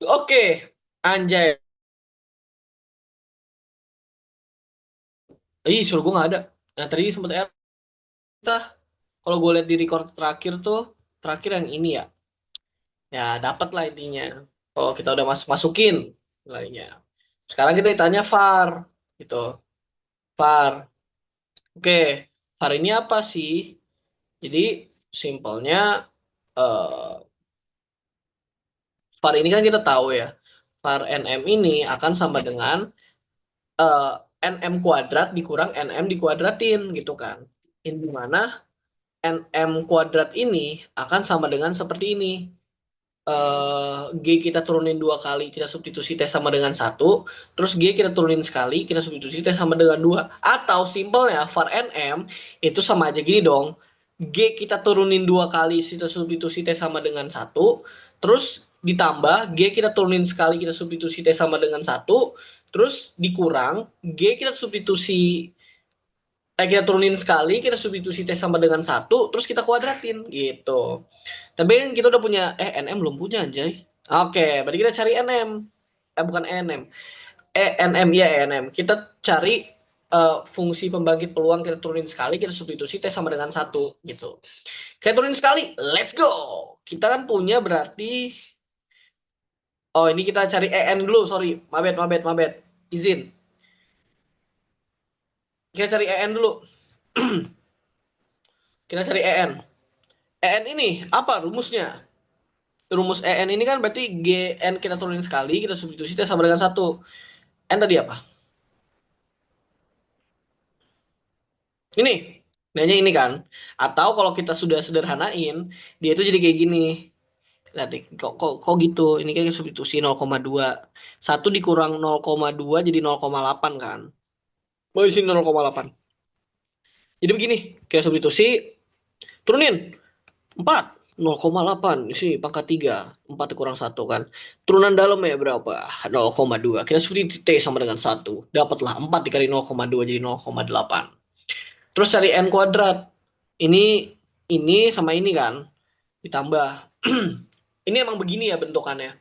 Oke, anjay. Ih, suruh gue nggak ada. Nah, tadi sempet kita, kalau gue lihat di record terakhir tuh, terakhir yang ini ya, ya dapat lah intinya. Kalau kita udah masukin nilainya. Sekarang kita ditanya VAR, gitu. VAR. Oke, VAR ini apa sih? Jadi simpelnya eh VAR ini kan kita tahu ya. VAR NM ini akan sama dengan eh, NM kuadrat dikurang NM dikuadratin gitu kan. Ini mana NM kuadrat ini akan sama dengan seperti ini. G kita turunin dua kali, kita substitusi T sama dengan satu, terus G kita turunin sekali, kita substitusi T sama dengan dua. Atau simpelnya, var NM itu sama aja gini dong. G kita turunin dua kali, kita substitusi T sama dengan satu, terus ditambah G kita turunin sekali, kita substitusi T sama dengan satu, terus dikurang G kita substitusi kita turunin sekali, kita substitusi T sama dengan satu, terus kita kuadratin gitu. Tapi kan kita udah punya, NM belum punya anjay. Oke, berarti kita cari NM. Bukan NM. NM, ya NM. Kita cari fungsi pembangkit peluang, kita turunin sekali, kita substitusi T sama dengan satu gitu. Kita turunin sekali, let's go. Kita kan punya berarti, oh ini kita cari EN dulu, sorry. Mabet, mabet, mabet. Izin. Kita cari EN dulu. Kita cari EN. EN ini apa rumusnya? Rumus EN ini kan berarti GN kita turunin sekali, kita substitusi T sama dengan satu. N tadi apa? Ini, nanya ini kan. Atau kalau kita sudah sederhanain, dia itu jadi kayak gini. Lihat deh, kok gitu. Ini kayak substitusi 0,2. Satu dikurang 0,2 jadi 0,8 kan. Oh, di sini 0,8. Jadi begini, kayak substitusi, turunin. 4. 0,8. Di sini pangkat 3. 4 dikurang satu kan. Turunan dalamnya berapa? 0,2. Kita substitusi T sama dengan satu. Dapatlah 4 dikali 0,2 jadi 0,8. Terus cari N kuadrat. Ini sama ini kan ditambah. Ini emang begini ya bentukannya.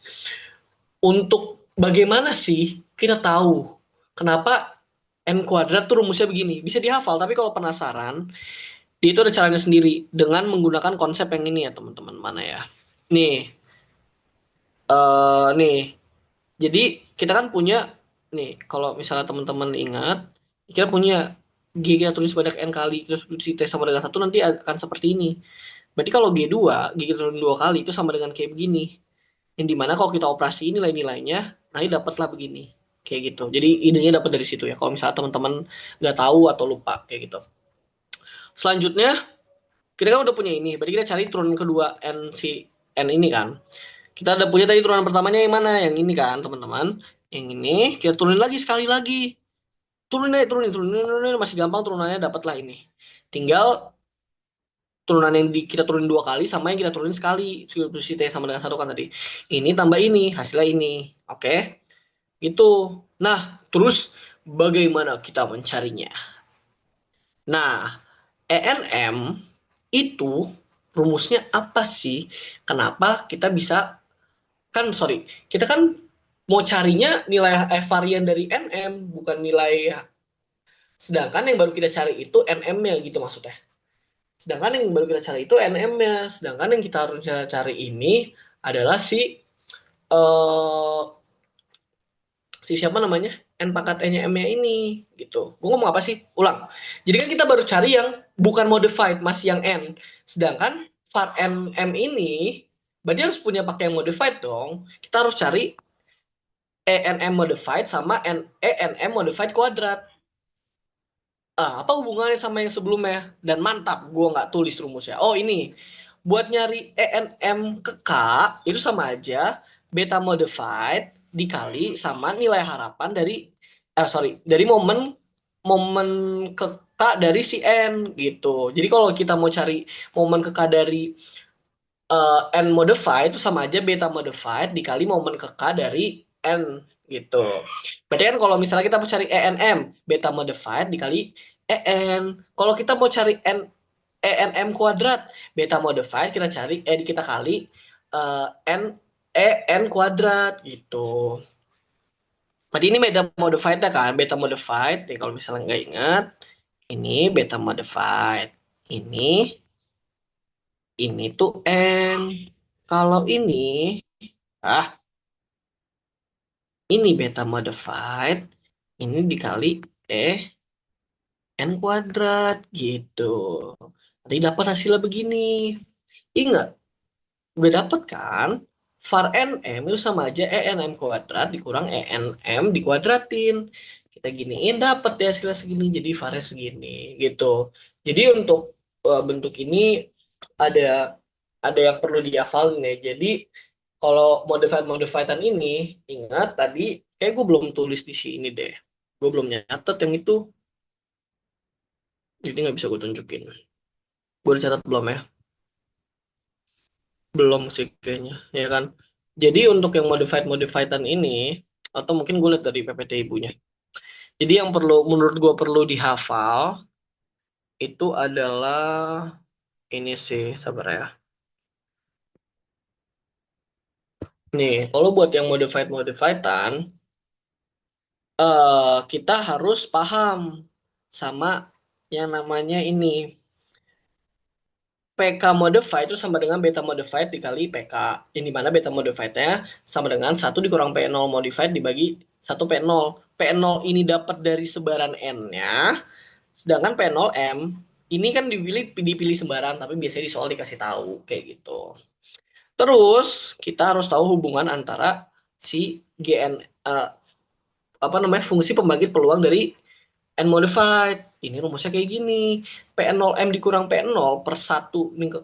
Untuk bagaimana sih kita tahu kenapa N kuadrat tuh rumusnya begini? Bisa dihafal, tapi kalau penasaran, dia itu ada caranya sendiri dengan menggunakan konsep yang ini ya teman-teman. Mana ya? Nih, nih. Jadi kita kan punya nih, kalau misalnya teman-teman ingat, kita punya G kita tulis sebanyak N kali, terus substitusi T sama dengan satu nanti akan seperti ini. Berarti kalau G2, G kita turunin 2 kali itu sama dengan kayak begini. Yang dimana kalau kita operasi nilai-nilainya, nanti dapatlah begini. Kayak gitu. Jadi idenya dapat dari situ ya. Kalau misalnya teman-teman nggak tahu atau lupa kayak gitu. Selanjutnya, kita kan udah punya ini. Berarti kita cari turunan kedua N si N ini kan. Kita udah punya tadi turunan pertamanya yang mana? Yang ini kan teman-teman. Yang ini kita turunin lagi sekali lagi. Turunin aja, turunin. Masih gampang turunannya dapatlah ini. Tinggal turunan yang kita turunin dua kali sama yang kita turunin sekali substitusi T sama dengan satu kan tadi ini tambah ini hasilnya ini oke itu. Nah terus bagaimana kita mencarinya? Nah ENM itu rumusnya apa sih, kenapa kita bisa, kan sorry, kita kan mau carinya nilai varian dari NM bukan nilai, sedangkan yang baru kita cari itu NM-nya gitu maksudnya. Sedangkan yang baru kita cari itu NM-nya. Sedangkan yang kita harus cari ini adalah eh si siapa namanya? N pangkat E-nya M-nya ini gitu. Gue ngomong apa sih? Ulang. Jadi kan kita baru cari yang bukan modified, masih yang N. Sedangkan var N M ini berarti harus punya pakai yang modified dong. Kita harus cari ENM modified sama ENM modified kuadrat. Apa hubungannya sama yang sebelumnya? Dan mantap, gue nggak tulis rumusnya. Oh ini, buat nyari ENM ke K, itu sama aja beta modified dikali sama nilai harapan dari, dari momen momen ke K dari si N gitu. Jadi kalau kita mau cari momen ke K dari N modified itu sama aja beta modified dikali momen ke K dari N gitu. Berarti kan kalau misalnya kita mau cari ENM, beta modified dikali EN. Kalau kita mau cari ENM kuadrat, beta modified kita cari, kita kali N en kuadrat gitu. Berarti ini beta modified ya kan? Beta modified. Nih kalau misalnya nggak ingat, ini beta modified. Ini tuh n. Kalau ah, ini beta modified. Ini dikali eh n kuadrat gitu. Nanti dapat hasilnya begini. Ingat, udah dapet kan? Var nm itu sama aja enm kuadrat dikurang enm dikuadratin. Kita giniin dapat ya hasilnya segini. Jadi varnya segini gitu. Jadi untuk bentuk ini ada yang perlu dihafalin ya. Jadi kalau modified-modifiedan ini, ingat tadi kayak gue belum tulis di sini deh. Gue belum nyatet yang itu. Jadi nggak bisa gue tunjukin. Gue udah catat belum ya? Belum sih kayaknya, ya kan? Jadi untuk yang modified-modifiedan ini, atau mungkin gue lihat dari PPT ibunya. Jadi yang perlu, menurut gue perlu dihafal, itu adalah ini sih, sabar ya. Nih, kalau buat yang modified-modifiedan, kita harus paham sama yang namanya ini. PK modified itu sama dengan beta modified dikali PK. Yang dimana beta modifiednya sama dengan 1 dikurang P0 modified dibagi 1 P0. P0 ini dapat dari sebaran N-nya. Sedangkan P0 M ini kan dipilih sebaran, tapi biasanya di soal dikasih tahu kayak gitu. Terus kita harus tahu hubungan antara si GN apa namanya fungsi pembangkit peluang dari N modified. Ini rumusnya kayak gini. P0M dikurang P0 per 1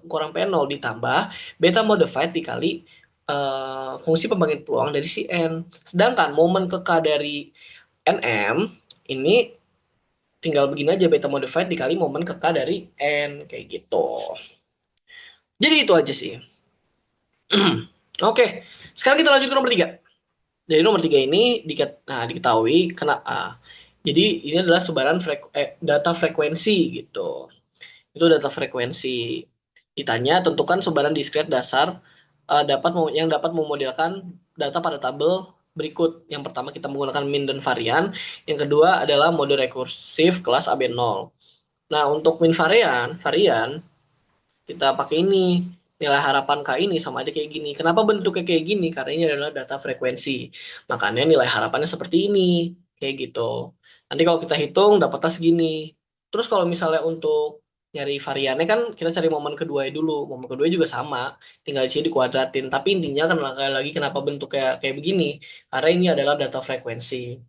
kurang P0 ditambah beta modified dikali fungsi pembangkit peluang dari si N. Sedangkan momen ke K dari NM ini tinggal begini aja, beta modified dikali momen ke K dari N. Kayak gitu. Jadi itu aja sih. Oke, sekarang kita lanjut ke nomor 3. Jadi nomor 3 ini diketahui kenapa. Jadi ini adalah sebaran data frekuensi gitu. Itu data frekuensi. Ditanya tentukan sebaran diskret dasar yang dapat memodelkan data pada tabel berikut. Yang pertama kita menggunakan min dan varian. Yang kedua adalah mode rekursif kelas AB0. Nah, untuk min varian kita pakai ini. Nilai harapan K ini sama aja kayak gini. Kenapa bentuknya kayak gini? Karena ini adalah data frekuensi. Makanya nilai harapannya seperti ini. Kayak gitu. Nanti kalau kita hitung dapatnya segini. Terus kalau misalnya untuk nyari variannya kan kita cari momen kedua dulu. Momen kedua juga sama. Tinggal di sini dikuadratin. Tapi intinya kan lagi kenapa bentuknya kayak begini. Karena ini adalah data frekuensi.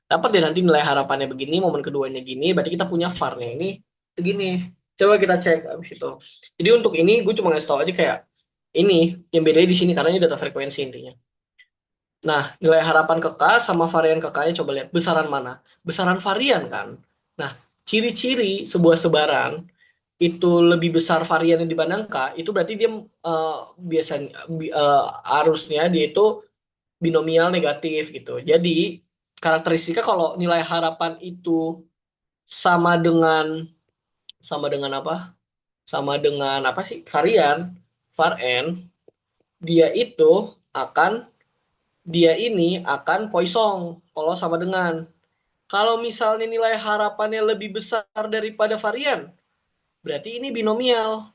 Dapat deh nanti nilai harapannya begini, momen keduanya gini, berarti kita punya var-nya ini segini. Coba kita cek abis itu. Jadi untuk ini gue cuma ngasih tahu aja kayak ini yang bedanya di sini karena ini data frekuensi intinya. Nah, nilai harapan ke K sama varian ke K-nya coba lihat besaran mana? Besaran varian kan. Nah, ciri-ciri sebuah sebaran itu lebih besar varian yang dibanding K, itu berarti dia biasanya harusnya dia itu binomial negatif gitu. Jadi karakteristiknya kalau nilai harapan itu sama dengan apa? Sama dengan apa sih? Varian var n, dia itu akan dia ini akan Poisson kalau sama dengan. Kalau misalnya nilai harapannya lebih besar daripada varian, berarti ini binomial.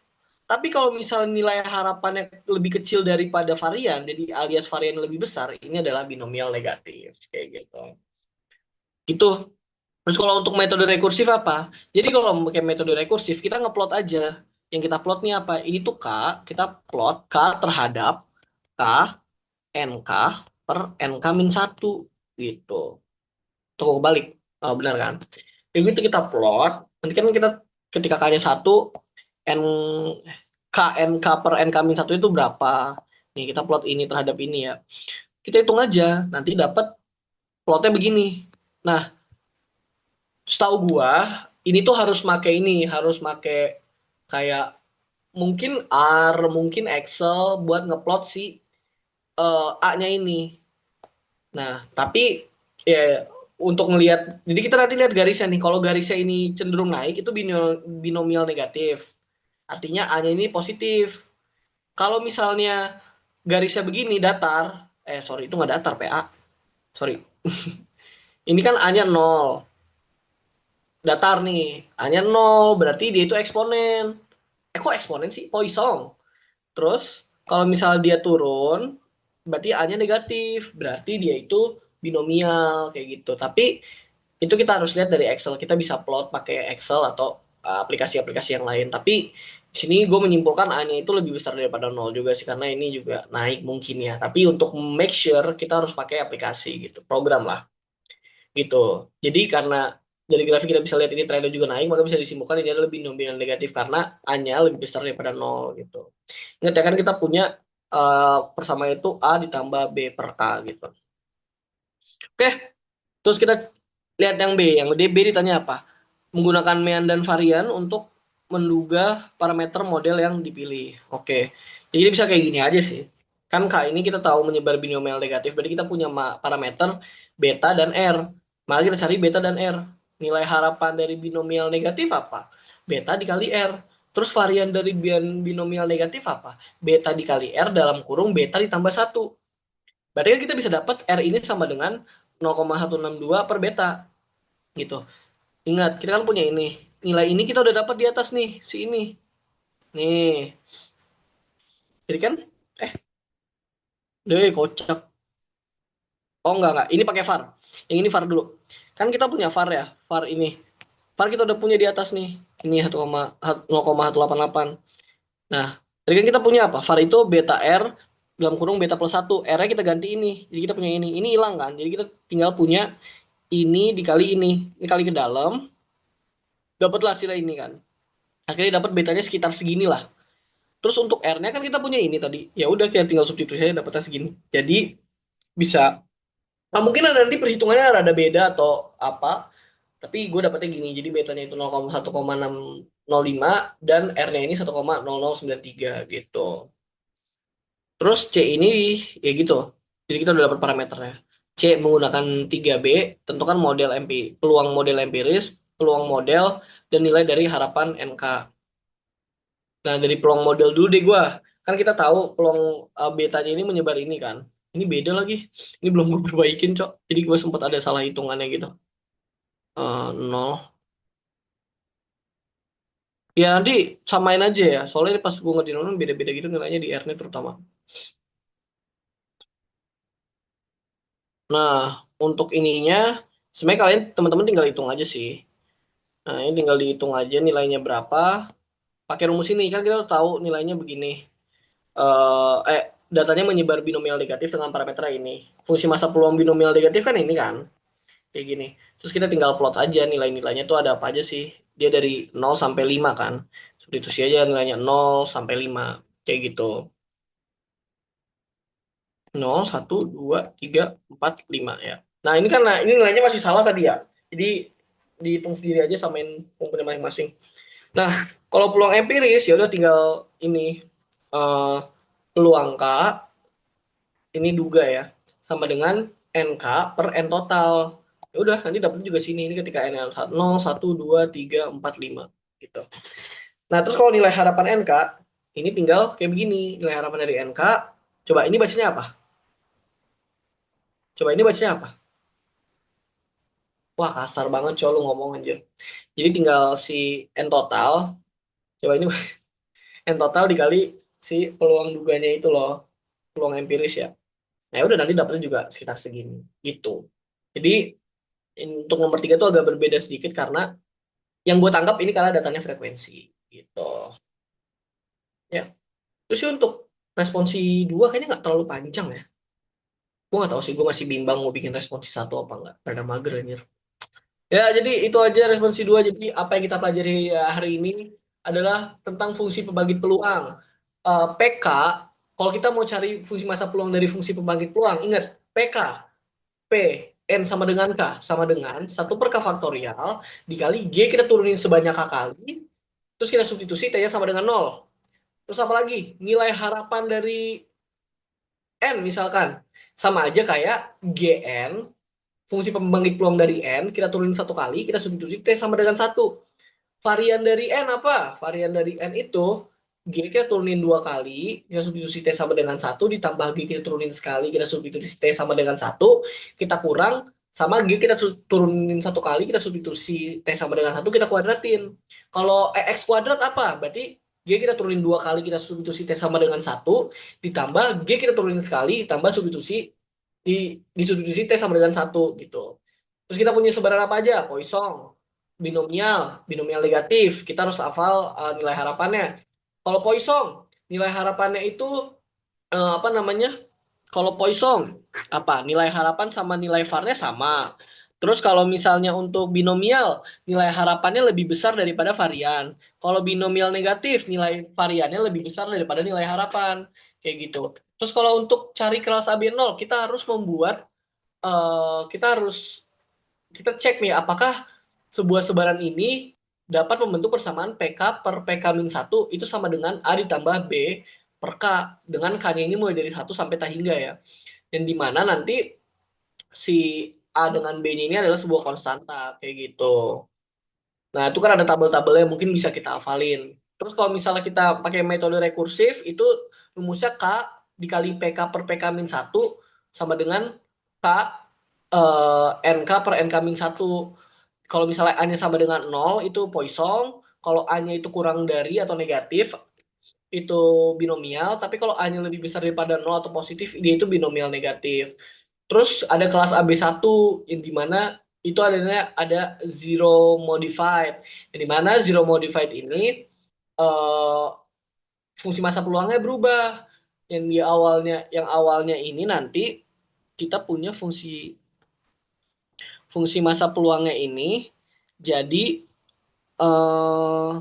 Tapi kalau misalnya nilai harapannya lebih kecil daripada varian, jadi alias varian lebih besar, ini adalah binomial negatif. Kayak gitu. Itu. Terus kalau untuk metode rekursif apa? Jadi kalau pakai metode rekursif, kita ngeplot aja. Yang kita plot nih apa? Ini tuh K, kita plot K terhadap K, NK per NK min 1. Gitu. Tuh balik. Oh, benar kan? Jadi itu kita plot. Nanti kan kita ketika K-nya 1, N, K, NK per NK min 1 itu berapa? Nih, kita plot ini terhadap ini ya. Kita hitung aja. Nanti dapat plotnya begini. Nah, setahu gua ini tuh harus make kayak mungkin R, mungkin Excel buat ngeplot si A-nya ini. Nah, tapi ya untuk ngelihat, jadi kita nanti lihat garisnya nih. Kalau garisnya ini cenderung naik itu binomial negatif. Artinya A-nya ini positif. Kalau misalnya garisnya begini datar, sorry itu nggak datar PA, sorry. Ini kan A-nya 0, datar nih, A-nya 0, berarti dia itu eksponen. Kok eksponen sih? Poisson. Terus kalau misal dia turun, berarti A-nya negatif, berarti dia itu binomial kayak gitu. Tapi itu kita harus lihat dari Excel. Kita bisa plot pakai Excel atau aplikasi-aplikasi yang lain. Tapi di sini gue menyimpulkan A-nya itu lebih besar daripada 0 juga sih, karena ini juga naik mungkin ya. Tapi untuk make sure kita harus pakai aplikasi gitu, program lah gitu. Jadi karena dari grafik kita bisa lihat ini trennya juga naik, maka bisa disimpulkan ini adalah binomial negatif karena A-nya lebih besar daripada 0 gitu. Ingat ya kan kita punya persamaan itu A ditambah B per K gitu. Oke, terus kita lihat yang B. Yang B ditanya apa? Menggunakan mean dan varian untuk menduga parameter model yang dipilih. Oke, jadi bisa kayak gini aja sih. Kan K ini kita tahu menyebar binomial negatif, berarti kita punya parameter beta dan R. Maka kita cari beta dan R. Nilai harapan dari binomial negatif apa? Beta dikali R. Terus varian dari binomial negatif apa? Beta dikali R dalam kurung beta ditambah 1. Berarti kan kita bisa dapat R ini sama dengan 0,162 per beta. Gitu. Ingat, kita kan punya ini. Nilai ini kita udah dapat di atas nih, si ini. Nih. Jadi kan, eh, deh kocak. Oh enggak. Ini pakai var. Yang ini var dulu. Kan kita punya var ya, var ini. VAR kita udah punya di atas nih. Ini 0,188. Nah, tadi kan kita punya apa? VAR itu beta R dalam kurung beta plus 1. R-nya kita ganti ini. Jadi kita punya ini. Ini hilang kan? Jadi kita tinggal punya ini dikali ini. Ini kali ke dalam. Dapatlah hasilnya ini kan. Akhirnya dapat betanya sekitar segini lah. Terus untuk R-nya kan kita punya ini tadi. Ya udah kita tinggal substitusi aja dapatnya segini. Jadi bisa. Nah, mungkin nanti perhitungannya rada beda atau apa. Tapi gue dapetnya gini, jadi betanya itu 0,1,605 dan R-nya ini 1,0093 gitu. Terus C ini ya gitu. Jadi kita udah dapat parameternya. C menggunakan 3B, tentukan model peluang model empiris, peluang model, dan nilai dari harapan NK. Nah, dari peluang model dulu deh gue. Kan kita tahu peluang betanya ini menyebar ini kan. Ini beda lagi. Ini belum gue perbaikin, Cok. Jadi gue sempat ada salah hitungannya gitu. 0. Ya nanti samain aja ya. Soalnya pas gue ngerjain beda-beda gitu nilainya di R-nya terutama. Nah, untuk ininya sebenarnya kalian teman-teman tinggal hitung aja sih. Nah, ini tinggal dihitung aja nilainya berapa. Pakai rumus ini kan kita tahu nilainya begini. Datanya menyebar binomial negatif dengan parameter ini. Fungsi masa peluang binomial negatif kan ini kan. Kayak gini. Terus kita tinggal plot aja nilai-nilainya tuh ada apa aja sih. Dia dari 0 sampai 5 kan. Substitusi aja nilainya 0 sampai 5. Kayak gitu. 0, 1, 2, 3, 4, 5 ya. Nah ini kan ini nilainya masih salah tadi ya. Jadi dihitung sendiri aja samain komponen masing-masing. Nah kalau peluang empiris ya udah tinggal ini uh, peluang K ini duga ya sama dengan NK per N total. Ya udah nanti dapat juga sini ini ketika N 0, 1, 2, 3, 4, 5 gitu. Nah terus kalau nilai harapan NK ini tinggal kayak begini nilai harapan dari NK. Coba ini bacanya apa? Coba ini bacanya apa? Wah kasar banget cow lu ngomong anjir. Jadi tinggal si N total. Coba ini N total dikali si peluang duganya itu loh. Peluang empiris ya. Nah udah nanti dapetnya juga sekitar segini. Gitu. Jadi untuk nomor 3 itu agak berbeda sedikit karena yang gue tangkap ini karena datanya frekuensi. Gitu. Ya. Terus sih untuk responsi 2 kayaknya nggak terlalu panjang ya. Gue nggak tahu sih. Gue masih bimbang mau bikin responsi 1 apa nggak. Rada mager anjir. Ya, jadi itu aja responsi 2. Jadi apa yang kita pelajari hari ini adalah tentang fungsi pembangkit peluang. PK, kalau kita mau cari fungsi massa peluang dari fungsi pembangkit peluang, ingat PK, P, N sama dengan K, sama dengan 1 per K faktorial, dikali G kita turunin sebanyak K kali, terus kita substitusi T-nya sama dengan 0. Terus apa lagi? Nilai harapan dari N misalkan. Sama aja kayak GN fungsi pembangkit peluang dari N, kita turunin 1 kali, kita substitusi T sama dengan 1. Varian dari N apa? Varian dari N itu G kita turunin 2 kali, kita substitusi T sama dengan 1, ditambah G kita turunin sekali, kita substitusi T sama dengan 1, kita kurang, sama G kita turunin 1 kali, kita substitusi T sama dengan 1, kita kuadratin. Kalau X kuadrat apa? Berarti G kita turunin 2 kali, kita substitusi T sama dengan 1, ditambah G kita turunin sekali, ditambah disubstitusi T sama dengan 1, gitu. Terus kita punya sebaran apa aja? Poisson, binomial negatif. Kita harus hafal nilai harapannya. Kalau Poisson, nilai harapannya itu apa namanya? Kalau Poisson, apa? Nilai harapan sama nilai VAR-nya sama. Terus kalau misalnya untuk binomial, nilai harapannya lebih besar daripada varian. Kalau binomial negatif, nilai variannya lebih besar daripada nilai harapan. Kayak gitu. Terus kalau untuk cari kelas AB0, kita cek nih apakah sebuah sebaran ini dapat membentuk persamaan PK per PK-1 itu sama dengan A ditambah B per K, dengan K-nya ini mulai dari 1 sampai tak hingga ya. Dan di mana nanti si A dengan B-nya ini adalah sebuah konstanta kayak gitu. Nah, itu kan ada tabel-tabelnya mungkin bisa kita hafalin. Terus kalau misalnya kita pakai metode rekursif, itu rumusnya K dikali PK per PK-1 sama dengan K NK per NK-1. Kalau misalnya A-nya sama dengan 0, itu Poisson. Kalau A-nya itu kurang dari atau negatif, itu binomial. Tapi kalau A-nya lebih besar daripada 0 atau positif, dia itu binomial negatif. Terus ada kelas AB1, yang dimana itu ada zero modified. Yang dimana zero modified ini eh, fungsi massa peluangnya berubah. Yang awalnya ini nanti kita punya fungsi massa peluangnya ini jadi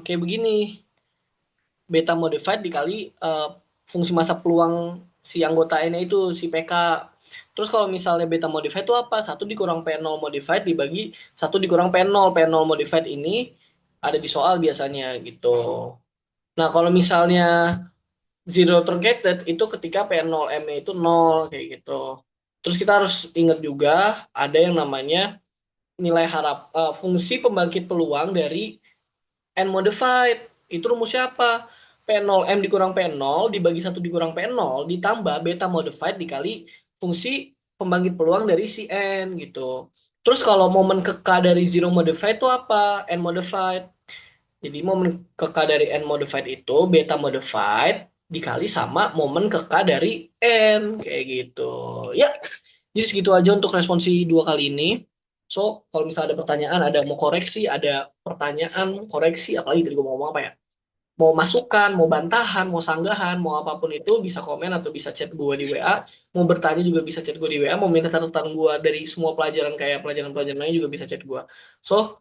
kayak begini, beta modified dikali fungsi massa peluang si anggota N itu si PK. Terus kalau misalnya beta modified itu apa? 1 dikurang P0 modified dibagi 1 dikurang P0. P0 modified ini ada di soal biasanya gitu. Nah, kalau misalnya zero truncated itu ketika P0M itu 0 kayak gitu. Terus kita harus ingat juga ada yang namanya fungsi pembangkit peluang dari N modified. Itu rumusnya apa? P0M dikurang P0 dibagi 1 dikurang P0 ditambah beta modified dikali fungsi pembangkit peluang dari si N gitu. Terus kalau momen ke K dari zero modified itu apa? N modified. Jadi momen ke K dari N modified itu beta modified dikali sama momen ke K dari N. Kayak gitu. Ya, jadi segitu aja untuk responsi 2 kali ini. So, kalau misalnya ada pertanyaan, ada mau koreksi, ada pertanyaan, koreksi, apalagi tadi gue mau ngomong apa ya? Mau masukan, mau bantahan, mau sanggahan, mau apapun itu bisa komen atau bisa chat gue di WA. Mau bertanya juga bisa chat gue di WA. Mau minta catatan gue dari semua pelajaran kayak pelajaran-pelajaran lain juga bisa chat gue. So,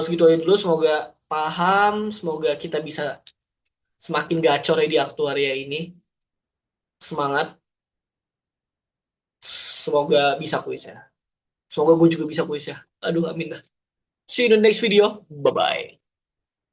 segitu aja dulu. Semoga paham, semoga kita bisa semakin gacor ya di aktuaria ini. Semangat, semoga bisa kuis ya. Semoga gue juga bisa kuis ya. Aduh, amin dah. See you in the next video. Bye-bye.